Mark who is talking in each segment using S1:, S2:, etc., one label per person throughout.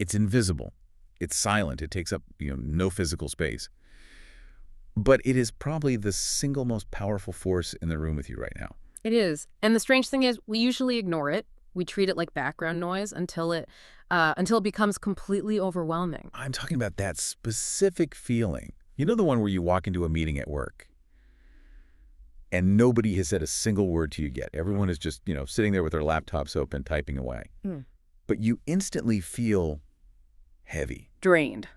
S1: It's invisible. It's silent. It takes up, no physical space. But it is probably the single most powerful force in the room with you right now.
S2: It is. And the strange thing is, we usually ignore it. We treat it like background noise until it becomes completely overwhelming.
S1: I'm talking about that specific feeling. You know, the one where you walk into a meeting at work and nobody has said a single word to you yet. Everyone is just, sitting there with their laptops open, typing away. But you instantly feel heavy.
S2: Drained.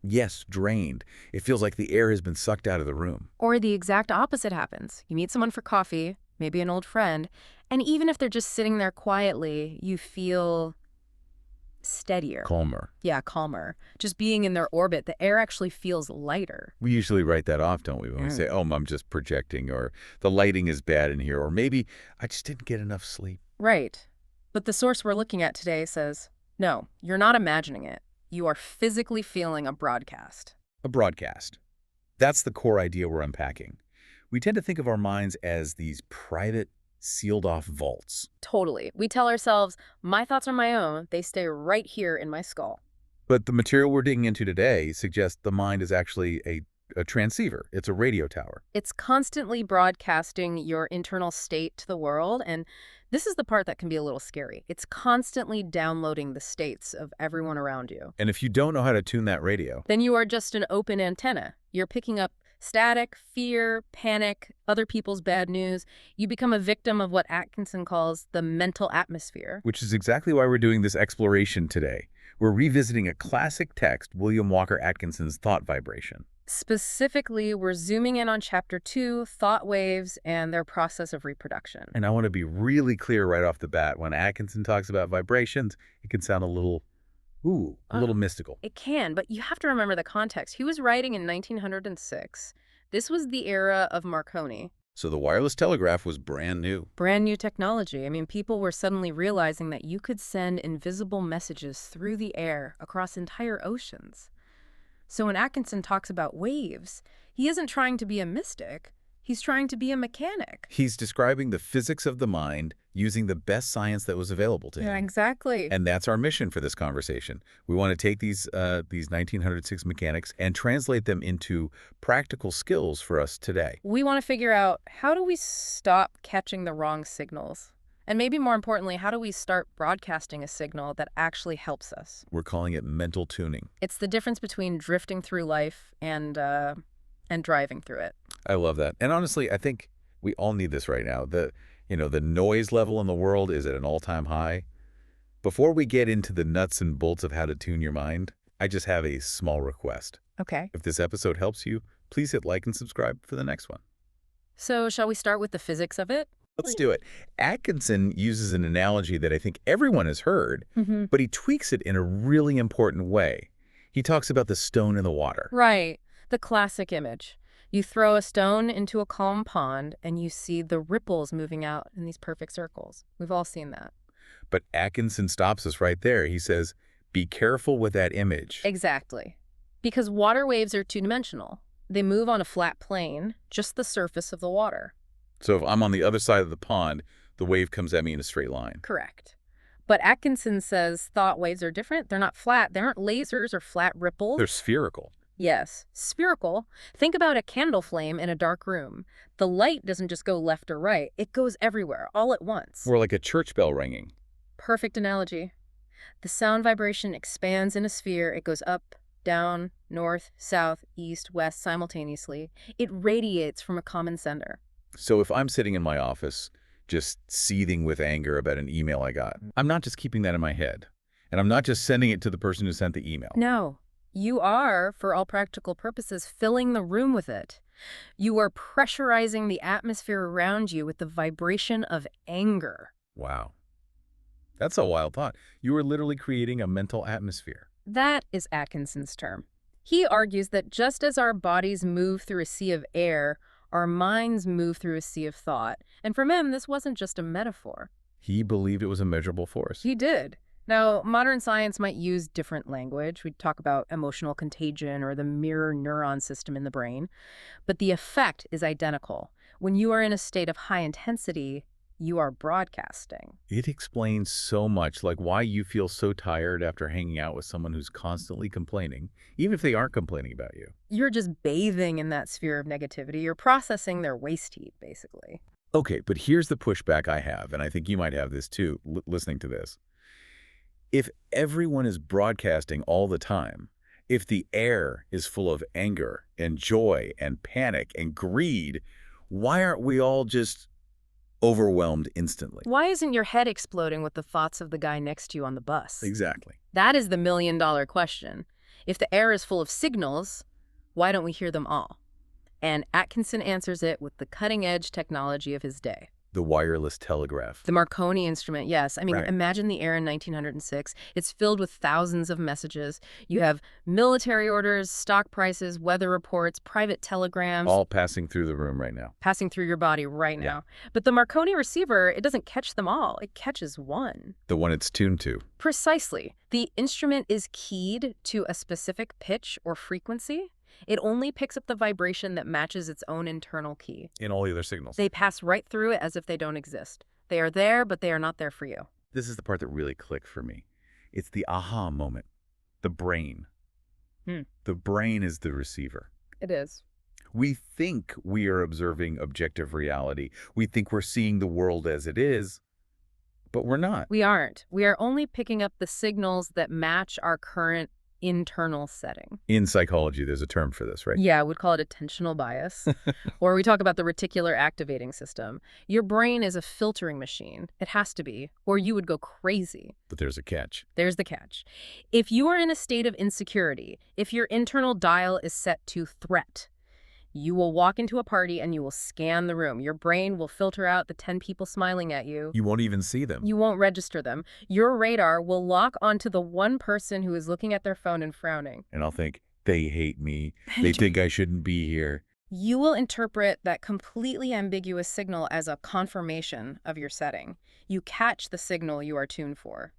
S1: Yes, drained. It feels like the air has been sucked out of the room.
S2: Or the exact opposite happens. You meet someone for coffee, maybe an old friend, and even if they're just sitting there quietly, you feel steadier.
S1: Calmer.
S2: Yeah, calmer. Just being in their orbit, the air actually feels lighter.
S1: We usually write that off, don't we? When we say, oh, I'm just projecting, or the lighting is bad in here, or maybe I just didn't get enough sleep.
S2: Right. But the source we're looking at today says, no, you're not imagining it. You are physically feeling a broadcast.
S1: A broadcast. That's the core idea we're unpacking. We tend to think of our minds as these private, sealed-off vaults.
S2: Totally. We tell ourselves, my thoughts are my own. They stay right here in my skull.
S1: But the material we're digging into today suggests the mind is actually a transceiver. It's a radio tower.
S2: It's constantly broadcasting your internal state to the world, and this is the part that can be a little scary. It's constantly downloading the states of everyone around you.
S1: And if you don't know how to tune that radio,
S2: then you are just an open antenna. You're picking up static, fear, panic, other people's bad news. You become a victim of what Atkinson calls the mental atmosphere.
S1: Which is exactly why we're doing this exploration today. We're revisiting a classic text, William Walker Atkinson's Thought Vibration.
S2: Specifically, we're zooming in on Chapter 2, thought waves and their process of reproduction.
S1: And I want to be really clear right off the bat. When Atkinson talks about vibrations, it can sound a little mystical.
S2: It can, but you have to remember the context. He was writing in 1906. This was the era of Marconi.
S1: So the wireless telegraph was brand new.
S2: Brand new technology. I mean, people were suddenly realizing that you could send invisible messages through the air across entire oceans. So when Atkinson talks about waves, he isn't trying to be a mystic. He's trying to be a mechanic.
S1: He's describing the physics of the mind using the best science that was available to him.
S2: Yeah, exactly.
S1: And that's our mission for this conversation. We want to take these 1906 mechanics and translate them into practical skills for us today.
S2: We want to figure out, how do we stop catching the wrong signals? And maybe more importantly, how do we start broadcasting a signal that actually helps us?
S1: We're calling it mental tuning.
S2: It's the difference between drifting through life and driving through it.
S1: I love that. And honestly, I think we all need this right now. The noise level in the world is at an all-time high. Before we get into the nuts and bolts of how to tune your mind, I just have a small request.
S2: Okay.
S1: If this episode helps you, please hit like and subscribe for the next one.
S2: So shall we start with the physics of it?
S1: Let's do it. Atkinson uses an analogy that I think everyone has heard, but he tweaks it in a really important way. He talks about the stone in the water.
S2: Right. The classic image. You throw a stone into a calm pond and you see the ripples moving out in these perfect circles. We've all seen that.
S1: But Atkinson stops us right there. He says, be careful with that image.
S2: Exactly. Because water waves are two-dimensional. They move on a flat plane, just the surface of the water.
S1: So if I'm on the other side of the pond, the wave comes at me in a straight line.
S2: Correct. But Atkinson says thought waves are different. They're not flat. They aren't lasers or flat ripples.
S1: They're spherical.
S2: Yes, spherical. Think about a candle flame in a dark room. The light doesn't just go left or right. It goes everywhere, all at once.
S1: Or like a church bell ringing.
S2: Perfect analogy. The sound vibration expands in a sphere. It goes up, down, north, south, east, west simultaneously. It radiates from a common sender.
S1: So if I'm sitting in my office, just seething with anger about an email I got, I'm not just keeping that in my head. And I'm not just sending it to the person who sent the email.
S2: No. You are, for all practical purposes, filling the room with it. You are pressurizing the atmosphere around you with the vibration of anger.
S1: Wow. That's a wild thought. You are literally creating a mental atmosphere.
S2: That is Atkinson's term. He argues that just as our bodies move through a sea of air, our minds move through a sea of thought. And for him, this wasn't just a metaphor.
S1: He believed it was a measurable force.
S2: He did. Now, modern science might use different language. We talk about emotional contagion or the mirror neuron system in the brain. But the effect is identical. When you are in a state of high intensity, You are broadcasting.
S1: It explains so much, like why you feel so tired after hanging out with someone who's constantly complaining, even if they aren't complaining about you.
S2: You're just bathing in that sphere of negativity. You're processing their waste heat, basically.
S1: Okay, but here's the pushback I have, and I think you might have this too, listening to this. If everyone is broadcasting all the time, if the air is full of anger and joy and panic and greed, why aren't we all just overwhelmed instantly?
S2: Why isn't your head exploding with the thoughts of the guy next to you on the bus?
S1: Exactly.
S2: That is the million-dollar question. If the air is full of signals, why don't we hear them all? And Atkinson answers it with the cutting-edge technology of his day.
S1: The wireless telegraph.
S2: The Marconi instrument, yes. I mean,
S1: Right.
S2: Imagine the air in 1906. It's filled with thousands of messages. You have military orders, stock prices, weather reports, private telegrams.
S1: All passing through the room right now.
S2: Passing through your body right
S1: Yeah.
S2: now. But the Marconi receiver, it doesn't catch them all. It catches one.
S1: The one it's tuned to.
S2: Precisely. The instrument is keyed to a specific pitch or frequency. It only picks up the vibration that matches its own internal key.
S1: In all the other signals.
S2: They pass right through it as if they don't exist. They are there, but they are not there for you.
S1: This is the part that really clicked for me. It's the aha moment. The brain. The brain is the receiver.
S2: It is.
S1: We think we are observing objective reality. We think we're seeing the world as it is, but we're not.
S2: We aren't. We are only picking up the signals that match our current internal setting.
S1: In psychology, there's a term for this, right?
S2: Yeah, we'd call it attentional bias. Or we talk about the reticular activating system. Your brain is a filtering machine. It has to be, or you would go crazy.
S1: But there's a catch.
S2: There's the catch. If you are in a state of insecurity, if your internal dial is set to threat, you will walk into a party and you will scan the room. Your brain will filter out the 10 people smiling at you.
S1: You won't even see them.
S2: You won't register them. Your radar will lock onto the one person who is looking at their phone and frowning.
S1: And I'll think, they hate me. They think I shouldn't be here.
S2: You will interpret that completely ambiguous signal as a confirmation of your setting. You catch the signal you are tuned for.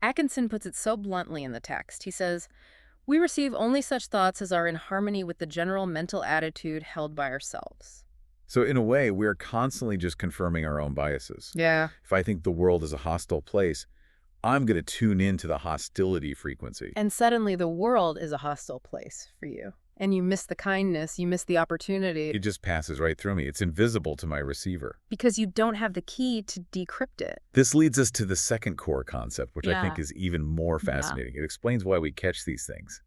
S2: Atkinson puts it so bluntly in the text. He says, "We receive only such thoughts as are in harmony with the general mental attitude held by ourselves."
S1: So in a way, we're constantly just confirming our own biases.
S2: Yeah.
S1: If I think the world is a hostile place, I'm going to tune into the hostility frequency.
S2: And suddenly the world is a hostile place for you. And you miss the kindness, you miss the opportunity.
S1: It just passes right through me. It's invisible to my receiver.
S2: Because you don't have the key to decrypt it.
S1: This leads us to the second core concept, which I think
S2: Yeah.
S1: is even more fascinating. It explains why we catch these things.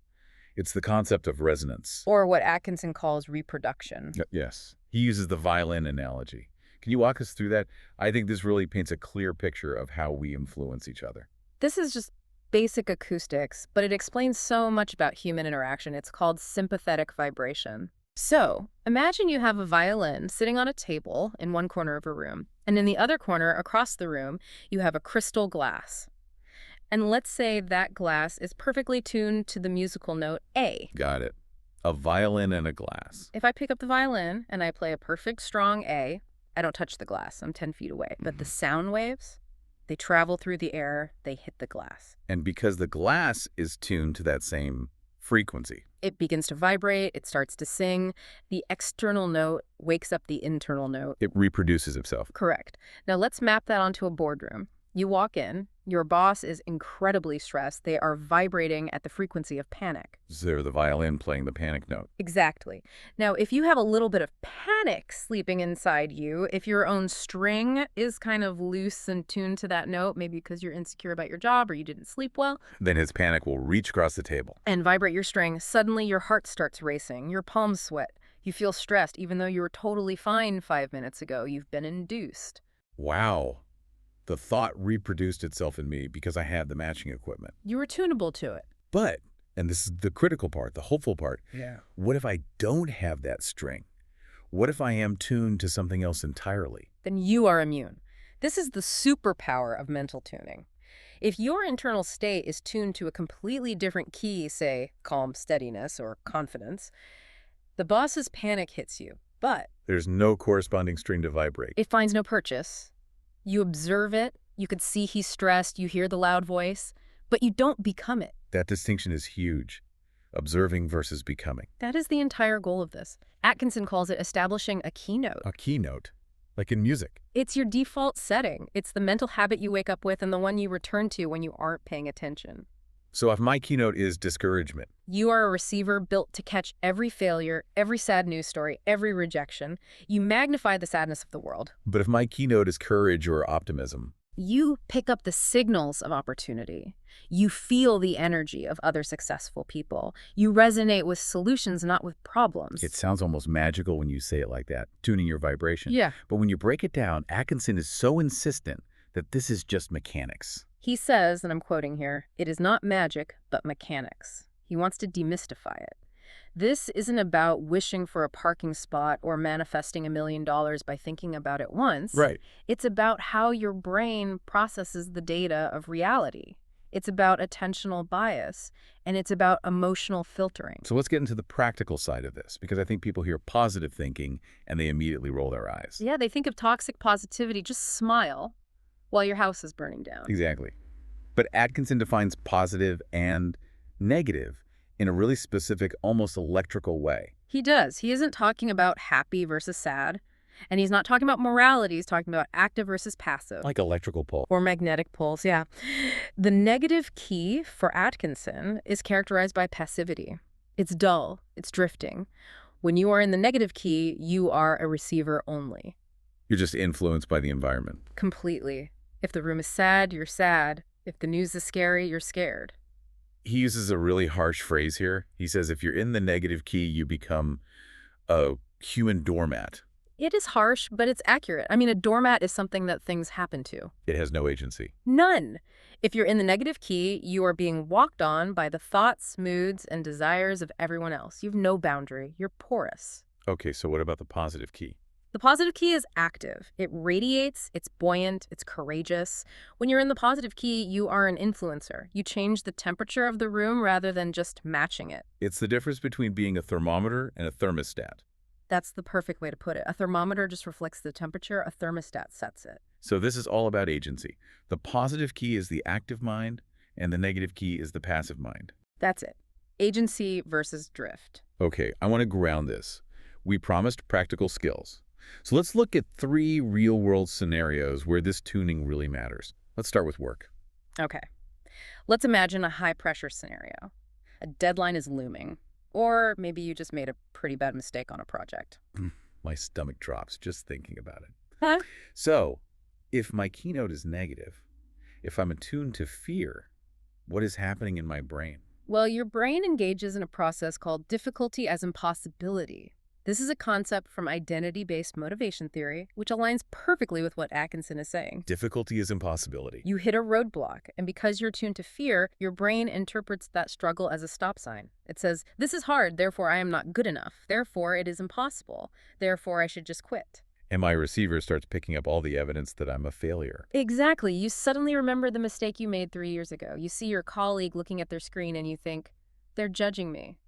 S1: It's the concept of resonance.
S2: Or what Atkinson calls reproduction.
S1: Yes. He uses the violin analogy. Can you walk us through that? I think this really paints a clear picture of how we influence each other.
S2: This is just basic acoustics, but it explains so much about human interaction. It's called sympathetic vibration. So, imagine you have a violin sitting on a table in one corner of a room, and in the other corner across the room, you have a crystal glass. And let's say that glass is perfectly tuned to the musical note A.
S1: Got it. A violin and a glass.
S2: If I pick up the violin and I play a perfect strong A, I don't touch the glass. I'm 10 feet away. But the sound waves, they travel through the air, they hit the glass.
S1: And because the glass is tuned to that same frequency.
S2: It begins to vibrate, it starts to sing. The external note wakes up the internal note.
S1: It reproduces itself.
S2: Correct. Now let's map that onto a boardroom. You walk in, your boss is incredibly stressed. They are vibrating at the frequency of panic.
S1: So they're the violin playing the panic note.
S2: Exactly. Now, if you have a little bit of panic sleeping inside you, if your own string is kind of loose and tuned to that note, maybe because you're insecure about your job or you didn't sleep well,
S1: Then his panic will reach across the table.
S2: and vibrate your string, suddenly your heart starts racing, your palms sweat. You feel stressed even though you were totally fine 5 minutes ago. You've been induced.
S1: Wow. The thought reproduced itself in me because I had the matching equipment.
S2: You were tunable to it.
S1: But, and this is the critical part, the hopeful part,
S2: Yeah.
S1: what if I don't have that string? What if I am tuned to something else entirely?
S2: Then you are immune. This is the superpower of mental tuning. If your internal state is tuned to a completely different key, say calm steadiness or confidence, the boss's panic hits you, but
S1: There's no corresponding string to vibrate.
S2: it finds no purchase. You observe it, you could see he's stressed, you hear the loud voice, but you don't become it.
S1: That distinction is huge. Observing versus becoming.
S2: That is the entire goal of this. Atkinson calls it establishing a keynote.
S1: A keynote. like in music.
S2: It's your default setting. It's the mental habit you wake up with and the one you return to when you aren't paying attention.
S1: So if my keynote is discouragement,
S2: You are a receiver built to catch every failure, every sad news story, every rejection. You magnify the sadness of the world.
S1: but if my keynote is courage or optimism,
S2: You pick up the signals of opportunity. You feel the energy of other successful people. You resonate with solutions, not with problems.
S1: it sounds almost magical when you say it like that, tuning your vibration.
S2: Yeah.
S1: But when you break it down, Atkinson is so insistent that this is just mechanics.
S2: He says, and I'm quoting here, "It is not magic, but mechanics." He wants to demystify it. This isn't about wishing for a parking spot or manifesting $1 million by thinking about it once.
S1: Right.
S2: It's about how your brain processes the data of reality. It's about attentional bias, and it's about emotional filtering.
S1: So let's get into the practical side of this, because I think people hear positive thinking and they immediately roll their eyes.
S2: Yeah, they think of toxic positivity. Just smile while your house is burning down.
S1: Exactly. But Atkinson defines positive and negative in a really specific, almost electrical way.
S2: He does. He isn't talking about happy versus sad. And he's not talking about morality. He's talking about active versus passive.
S1: Like electrical pole.
S2: Or magnetic poles, yeah. The negative key for Atkinson is characterized by passivity. It's dull. It's drifting. When you are in the negative key, you are a receiver only.
S1: You're just influenced by the environment.
S2: Completely. If the room is sad, you're sad. If the news is scary, you're scared.
S1: He uses a really harsh phrase here. He says if you're in the negative key, you become a human doormat.
S2: It is harsh, but it's accurate. I mean, a doormat is something that things happen to.
S1: It has no agency.
S2: None. If you're in the negative key, you are being walked on by the thoughts, moods, and desires of everyone else. You have no boundary. You're porous.
S1: Okay, so what about the positive key?
S2: The positive key is active. It radiates, it's buoyant, it's courageous. When you're in the positive key, you are an influencer. You change the temperature of the room rather than just matching it.
S1: It's the difference between being a thermometer and a thermostat.
S2: That's the perfect way to put it. A thermometer just reflects the temperature, a thermostat sets it.
S1: So this is all about agency. The positive key is the active mind, and the negative key is the passive mind.
S2: That's it. Agency versus drift.
S1: Okay, I want to ground this. We promised practical skills. So let's look at 3 real-world scenarios where this tuning really matters. Let's start with work.
S2: Okay. Let's imagine a high-pressure scenario. A deadline is looming. Or maybe you just made a pretty bad mistake on a project.
S1: My stomach drops just thinking about it.
S2: Huh?
S1: So, if my keynote is negative, if I'm attuned to fear, what is happening in my brain?
S2: Well, your brain engages in a process called difficulty as impossibility. This is a concept from identity-based motivation theory, which aligns perfectly with what Atkinson is saying.
S1: Difficulty is impossibility.
S2: You hit a roadblock, and because you're tuned to fear, your brain interprets that struggle as a stop sign. It says, this is hard, therefore I am not good enough. Therefore it is impossible. Therefore I should just quit.
S1: And my receiver starts picking up all the evidence that I'm a failure.
S2: Exactly. You suddenly remember the mistake you made 3 years ago. You see your colleague looking at their screen and you think, they're judging me.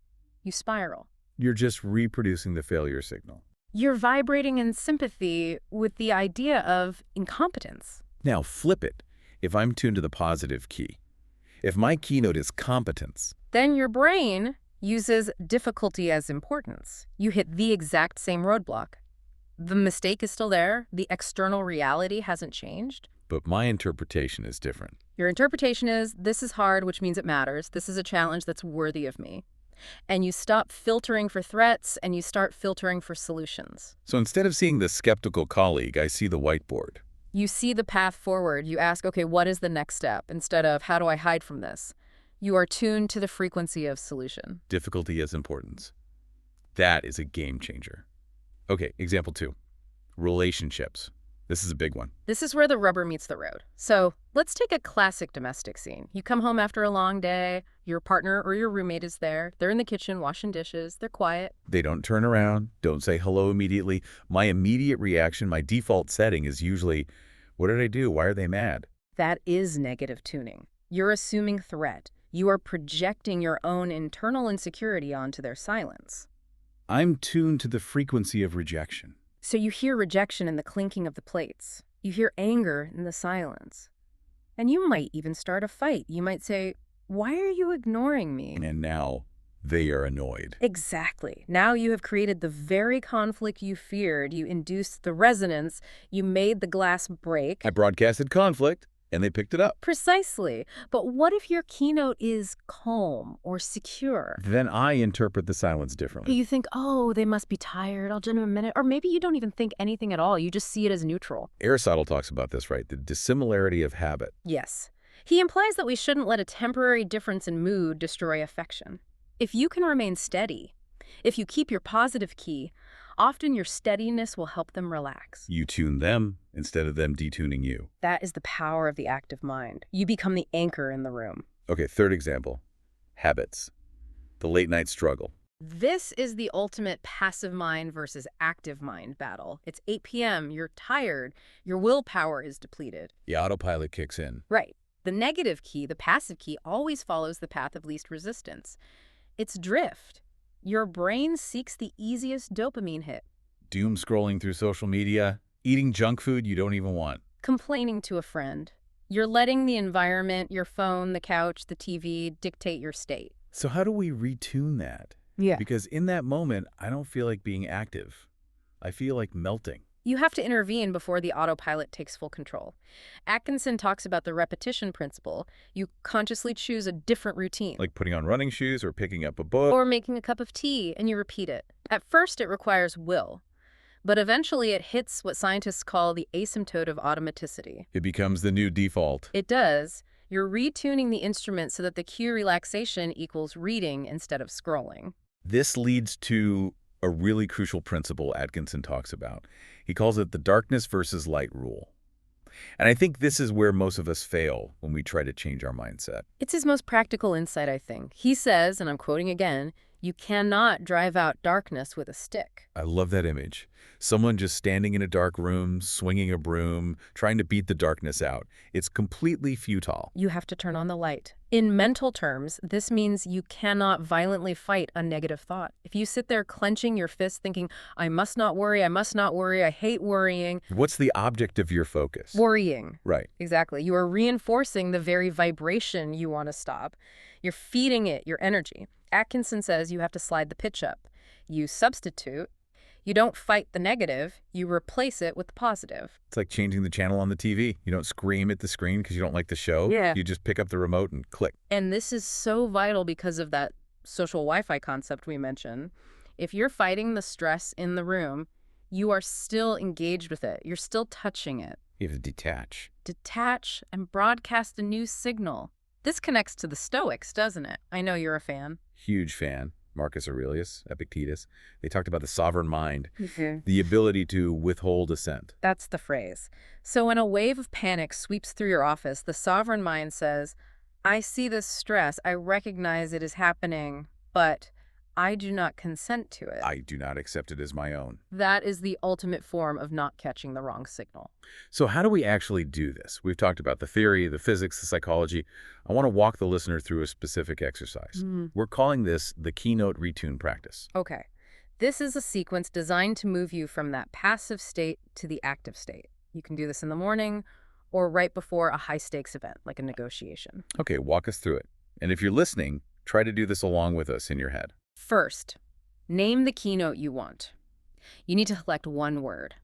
S2: You spiral.
S1: You're just reproducing the failure signal.
S2: You're vibrating in sympathy with the idea of incompetence.
S1: Now flip it. If I'm tuned to the positive key, if my keynote is competence,
S2: Then your brain uses difficulty as importance. You hit the exact same roadblock. The mistake is still there. The external reality hasn't changed.
S1: but my interpretation is different.
S2: Your interpretation is, this is hard, which means it matters. This is a challenge that's worthy of me. And you stop filtering for threats and you start filtering for solutions.
S1: So instead of seeing the skeptical colleague, I see the whiteboard.
S2: You see the path forward. You ask, okay, what is the next step? Instead of, how do I hide from this? You are tuned to the frequency of solution.
S1: Difficulty as importance. That is a game changer. Okay, example 2. Relationships. This is a big one.
S2: This is where the rubber meets the road. So let's take a classic domestic scene. You come home after a long day. Your partner or your roommate is there. They're in the kitchen washing dishes. They're quiet.
S1: They don't turn around, don't say hello immediately. My immediate reaction, my default setting is usually, what did I do? Why are they mad?
S2: That is negative tuning. You're assuming threat. You are projecting your own internal insecurity onto their silence.
S1: I'm tuned to the frequency of rejection.
S2: So you hear rejection in the clinking of the plates. You hear anger in the silence. And you might even start a fight. You might say, why are you ignoring me?
S1: And now they are annoyed.
S2: Exactly. Now you have created the very conflict you feared. You induced the resonance. You made the glass break.
S1: I broadcasted conflict, and they picked it up.
S2: Precisely. But what if your keynote is calm or secure?
S1: Then I interpret the silence differently.
S2: You think, oh, they must be tired. I'll give them a minute. Or maybe you don't even think anything at all. You just see it as neutral.
S1: Aristotle talks about this, right? The dissimilarity of habit.
S2: Yes. He implies that we shouldn't let a temporary difference in mood destroy affection. If you can remain steady, if you keep your positive key, often your steadiness will help them relax.
S1: You tune them instead of them detuning you.
S2: That is the power of the active mind. You become the anchor in the room.
S1: Okay, third example. Habits. The late night struggle.
S2: This is the ultimate passive mind versus active mind battle. It's 8 p.m., you're tired, your willpower is depleted.
S1: The autopilot kicks in.
S2: Right. The negative key, the passive key, always follows the path of least resistance. It's drift. Your brain seeks the easiest dopamine hit.
S1: Doom scrolling through social media, eating junk food you don't even want.
S2: Complaining to a friend. You're letting the environment, your phone, the couch, the TV, dictate your state.
S1: So how do we retune that?
S2: Yeah.
S1: Because in that moment, I don't feel like being active. I feel like melting.
S2: You have to intervene before the autopilot takes full control. Atkinson talks about the repetition principle. You consciously choose a different routine.
S1: Like putting on running shoes or picking up a book.
S2: Or making a cup of tea, and you repeat it. At first, it requires will. But eventually, it hits what scientists call the asymptote of automaticity.
S1: It becomes the new default.
S2: It does. You're retuning the instrument so that the cue relaxation equals reading instead of scrolling.
S1: This leads to a really crucial principle Atkinson talks about. He calls it the darkness versus light rule. And I think this is where most of us fail when we try to change our mindset.
S2: It's his most practical insight, I think. He says, and I'm quoting again, you cannot drive out darkness with a stick.
S1: I love that image. Someone just standing in a dark room, swinging a broom, trying to beat the darkness out. It's completely futile.
S2: You have to turn on the light. In mental terms, this means you cannot violently fight a negative thought. If you sit there clenching your fist thinking, I must not worry, I hate worrying.
S1: What's the object of your focus?
S2: Worrying.
S1: Right.
S2: Exactly. You are reinforcing the very vibration you want to stop. You're feeding it your energy. Atkinson says you have to slide the pitch up. You substitute. You don't fight the negative, you replace it with the positive.
S1: It's like changing the channel on the TV. You don't scream at the screen because you don't like the show.
S2: Yeah.
S1: You just pick up the remote and click.
S2: And this is so vital because of that social Wi-Fi concept we mentioned. If you're fighting the stress in the room, you are still engaged with it. You're still touching it.
S1: You have to detach.
S2: Detach and broadcast a new signal. This connects to the Stoics, doesn't it? I know you're a fan.
S1: Huge fan. Marcus Aurelius, Epictetus. They talked about the sovereign mind, the ability to withhold assent.
S2: That's the phrase. So when a wave of panic sweeps through your office, the sovereign mind says, I see this stress, I recognize it is happening, but I do not consent to it.
S1: I do not accept it as my own.
S2: That is the ultimate form of not catching the wrong signal.
S1: So how do we actually do this? We've talked about the theory, the physics, the psychology. I want to walk the listener through a specific exercise. We're calling this the keynote retune practice.
S2: Okay. This is a sequence designed to move you from that passive state to the active state. You can do this in the morning or right before a high-stakes event, like a negotiation.
S1: Okay, walk us through it. And if you're listening, try to do this along with us in your head.
S2: First, name the keynote you want. You need to select one word.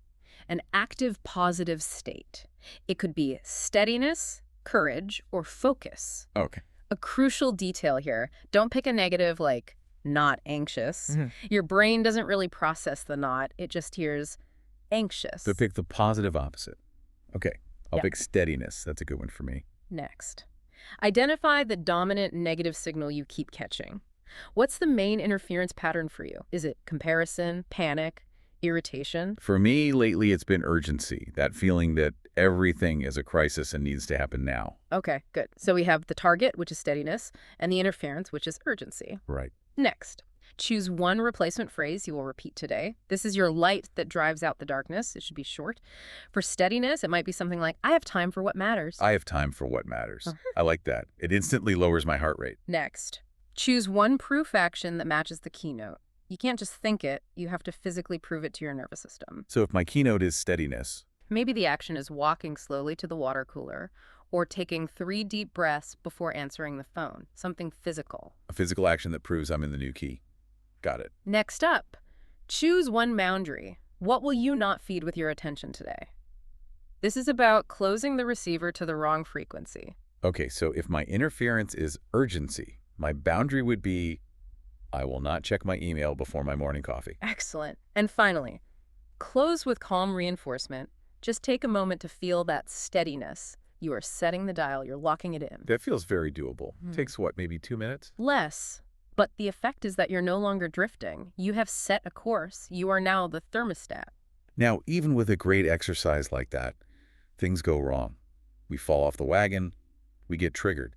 S2: An active positive state. It could be steadiness, courage, or focus.
S1: Okay.
S2: A crucial detail here, don't pick a negative like not anxious. Your brain doesn't really process the not, it just hears anxious.
S1: So pick the positive opposite. Okay, I'll
S2: Yeah.
S1: pick steadiness. That's a good one for me.
S2: Next, identify the dominant negative signal you keep catching. What's the main interference pattern for you? Is it comparison, panic, irritation?
S1: For me, lately, it's been urgency, that feeling that everything is a crisis and needs to happen now.
S2: Okay, good. So we have the target, which is steadiness, and the interference, which is urgency.
S1: Right.
S2: Next, choose one replacement phrase you will repeat today. This is your light that drives out the darkness. It should be short. For steadiness, it might be something like, I have time for what matters.
S1: I have time for what matters. I like that. It instantly lowers my heart rate.
S2: Next, choose one proof action that matches the keynote. You can't just think it, you have to physically prove it to your nervous system.
S1: So if my keynote is steadiness,
S2: Maybe the action is walking slowly to the water cooler, or taking 3 deep breaths before answering the phone, something physical.
S1: A physical action that proves I'm in the new key. Got it.
S2: Next up, choose one boundary. What will you not feed with your attention today? This is about closing the receiver to the wrong frequency.
S1: Okay, so if my interference is urgency, my boundary would be I will not check my email before my morning coffee.
S2: Excellent. And finally, close with calm reinforcement. Just take a moment to feel that steadiness. You are setting the dial, you're locking it in.
S1: That feels very doable. Takes what, maybe 2 minutes?
S2: Less. But the effect is that you're no longer drifting. You have set a course. You are now the thermostat.
S1: Now, even with a great exercise like that, things go wrong. We fall off the wagon, we get triggered.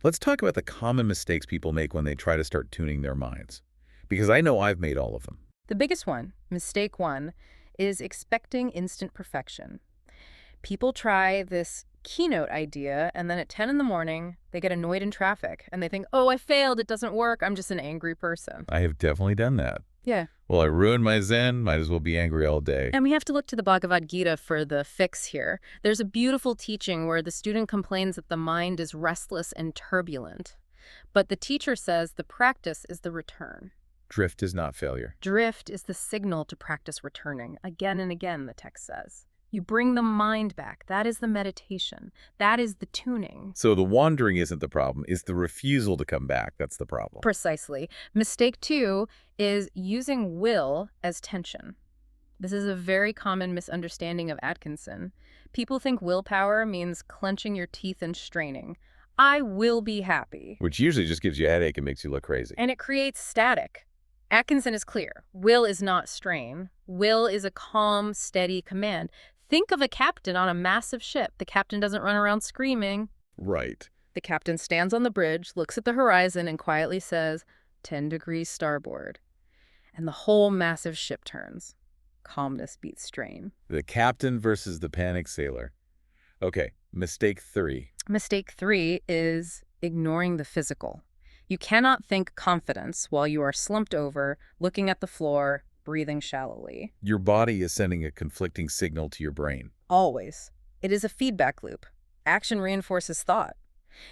S1: Let's talk about the common mistakes people make when they try to start tuning their minds. Because I know I've made all of them.
S2: The biggest one, mistake one, is expecting instant perfection. People try this keynote idea, and then at 10 in the morning, they get annoyed in traffic, and they think, oh, I failed, it doesn't work, I'm just an angry person.
S1: I have definitely done that.
S2: Yeah.
S1: Well, I ruined my Zen, might as well be angry all day.
S2: And we have to look to the Bhagavad Gita for the fix here. There's a beautiful teaching where the student complains that the mind is restless and turbulent. But the teacher says the practice is the return.
S1: Drift is not failure.
S2: Drift is the signal to practice returning. Again and again, the text says. You bring the mind back. That is the meditation. That is the tuning.
S1: So the wandering isn't the problem, it's the refusal to come back that's the problem.
S2: Precisely. Mistake 2 is using will as tension. This is a very common misunderstanding of Atkinson. People think willpower means clenching your teeth and straining. I will be happy.
S1: Which usually just gives you a headache and makes you look crazy.
S2: And it creates static. Atkinson is clear. Will is not strain. Will is a calm, steady command. Think of a captain on a massive ship. The captain doesn't run around screaming.
S1: Right.
S2: The captain stands on the bridge, looks at the horizon, and quietly says, 10 degrees starboard. And the whole massive ship turns. Calmness beats strain.
S1: The captain versus the panic sailor. Okay, mistake 3.
S2: Mistake 3 is ignoring the physical. You cannot think confidence while you are slumped over, looking at the floor, breathing shallowly.
S1: Your body is sending a conflicting signal to your brain.
S2: Always. It is a feedback loop. Action reinforces thought.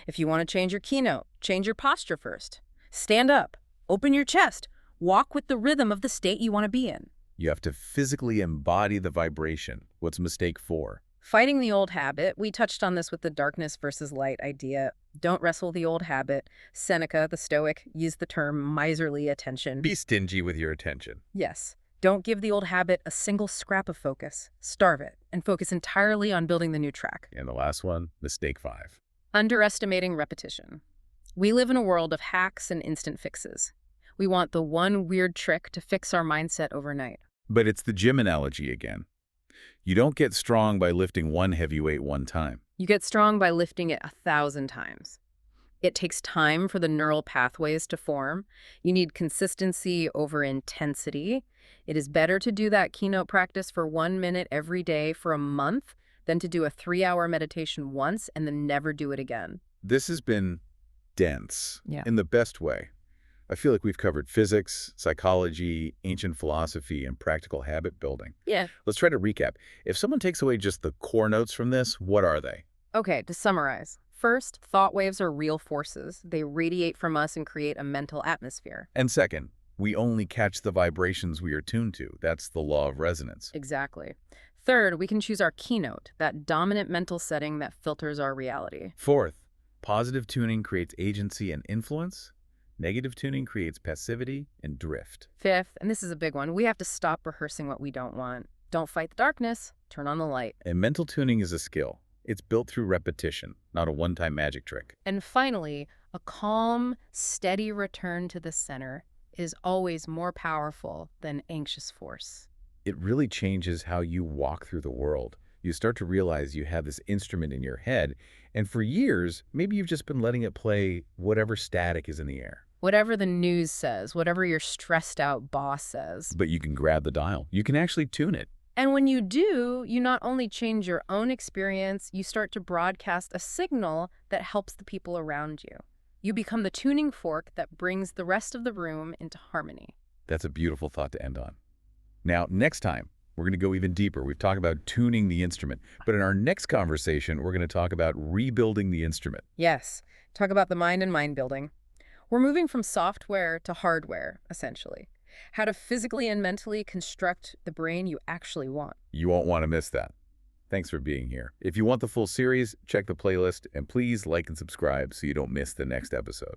S2: If you want to change your keynote, change your posture first. Stand up. Open your chest. Walk with the rhythm of the state you want to be in.
S1: You have to physically embody the vibration. What's mistake 4?
S2: Fighting the old habit. We touched on this with the darkness versus light idea. Don't wrestle the old habit. Seneca, the Stoic, used the term miserly attention.
S1: Be stingy with your attention.
S2: Yes. Don't give the old habit a single scrap of focus. Starve it and focus entirely on building the new track.
S1: And the last one, mistake 5.
S2: Underestimating repetition. We live in a world of hacks and instant fixes. We want the one weird trick to fix our mindset overnight.
S1: But it's the gym analogy again. You don't get strong by lifting one heavy weight one time.
S2: You get strong by lifting it 1,000 times. It takes time for the neural pathways to form. You need consistency over intensity. It is better to do that keynote practice for 1 minute every day for a month than to do a 3-hour meditation once and then never do it again.
S1: This has been dense
S2: Yeah.
S1: in the best way. I feel like we've covered physics, psychology, ancient philosophy, and practical habit building.
S2: Yeah.
S1: Let's try to recap. If someone takes away just the core notes from this, what are they?
S2: Okay, to summarize. First, thought waves are real forces. They radiate from us and create a mental atmosphere.
S1: And second, we only catch the vibrations we are tuned to. That's the law of resonance.
S2: Exactly. Third, we can choose our keynote, that dominant mental setting that filters our reality.
S1: Fourth, positive tuning creates agency and influence. Negative tuning creates passivity and drift.
S2: Fifth, and this is a big one, we have to stop rehearsing what we don't want. Don't fight the darkness, turn on the light.
S1: And mental tuning is a skill. It's built through repetition, not a one-time magic trick.
S2: And finally, a calm, steady return to the center is always more powerful than anxious force.
S1: It really changes how you walk through the world. You start to realize you have this instrument in your head, and for years, maybe you've just been letting it play whatever static is in the air.
S2: Whatever the news says, whatever your stressed out boss says.
S1: But you can grab the dial. You can actually tune it.
S2: And when you do, you not only change your own experience, you start to broadcast a signal that helps the people around you. You become the tuning fork that brings the rest of the room into harmony.
S1: That's a beautiful thought to end on. Now, next time, We're going to go even deeper. We've talked about tuning the instrument. But in our next conversation, we're going to talk about rebuilding the instrument.
S2: Yes, talk about the mind and mind building. We're moving from software to hardware, essentially. How to physically and mentally construct the brain you actually want.
S1: You won't want to miss that. Thanks for being here. If you want the full series, check the playlist, and please like and subscribe so you don't miss the next episode.